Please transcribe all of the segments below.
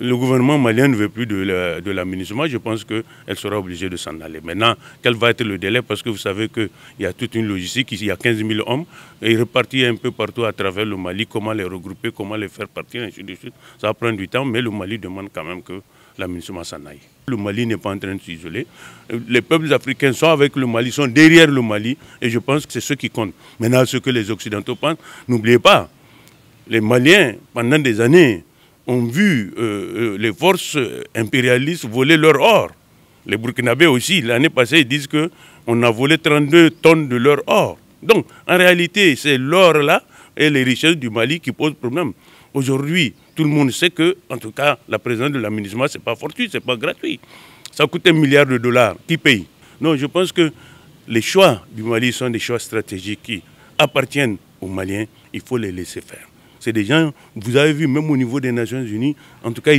Le gouvernement malien ne veut plus de la MINUSMA, je pense qu'elle sera obligée de s'en aller. Maintenant, quel va être le délai? Parce que vous savez qu'il y a toute une logistique, il y a 15 000 hommes, et répartis un peu partout à travers le Mali, comment les regrouper, comment les faire partir, ainsi de suite. Ça va prendre du temps, mais le Mali demande quand même que la MINUSMA s'en aille. Le Mali n'est pas en train de s'isoler. Les peuples africains sont avec le Mali, sont derrière le Mali, et je pense que c'est ce qui compte. Maintenant, ce que les Occidentaux pensent, n'oubliez pas, les Maliens, pendant des années, ont vu les forces impérialistes voler leur or. Les Burkinabés aussi, l'année passée, ils disent qu'on a volé 32 tonnes de leur or. Donc, en réalité, c'est l'or-là et les richesses du Mali qui posent problème. Aujourd'hui, tout le monde sait que, en tout cas, la présence de la MINUSMA, ce n'est pas fortuit, ce n'est pas gratuit. Ça coûte $1 milliard. Qui paye? Non, je pense que les choix du Mali sont des choix stratégiques qui appartiennent aux Maliens. Il faut les laisser faire. C'est des gens, vous avez vu, même au niveau des Nations Unies, en tout cas,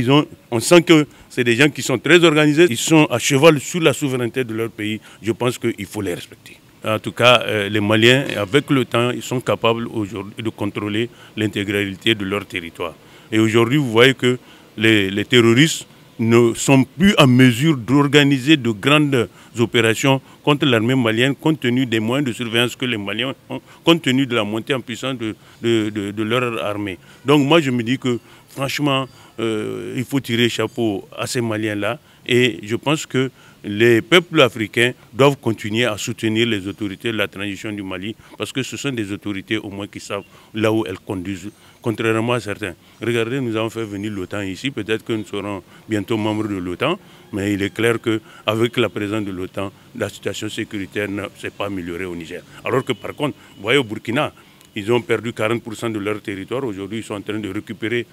on sent que c'est des gens qui sont très organisés, ils sont à cheval sur la souveraineté de leur pays. Je pense qu'il faut les respecter. En tout cas, les Maliens, avec le temps, ils sont capables aujourd'hui de contrôler l'intégralité de leur territoire. Et aujourd'hui, vous voyez que les terroristes ne sont plus en mesure d'organiser de grandes opérations contre l'armée malienne compte tenu des moyens de surveillance que les Maliens ont, compte tenu de la montée en puissance de leur armée. Donc moi je me dis que franchement il faut tirer chapeau à ces Maliens-là et je pense que les peuples africains doivent continuer à soutenir les autorités de la transition du Mali parce que ce sont des autorités au moins qui savent là où elles conduisent, contrairement à certains. Regardez, nous avons fait venir l'OTAN ici, peut-être que nous serons bientôt membres de l'OTAN, mais il est clair qu'avec la présence de l'OTAN, la situation sécuritaire ne s'est pas améliorée au Niger. Alors que par contre, vous voyez au Burkina, ils ont perdu 40% de leur territoire. Aujourd'hui, ils sont en train de récupérer.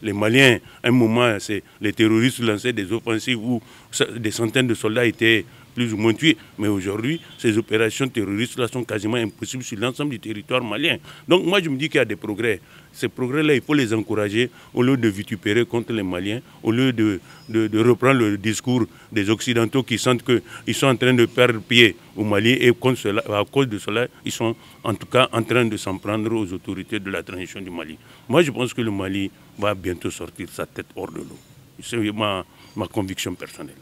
Les Maliens, à un moment, les terroristes lançaient des offensives où des centaines de soldats étaient plus ou moins tués. Mais aujourd'hui, ces opérations terroristes-là sont quasiment impossibles sur l'ensemble du territoire malien. Donc moi, je me dis qu'il y a des progrès. Ces progrès-là, il faut les encourager au lieu de vitupérer contre les Maliens, au lieu de reprendre le discours des Occidentaux qui sentent qu'ils sont en train de perdre pied au Mali et à cause de cela, ils sont en tout cas en train de s'en prendre aux autorités de la transition du Mali. Moi, je pense que le Mali va bientôt sortir sa tête hors de l'eau. C'est ma conviction personnelle.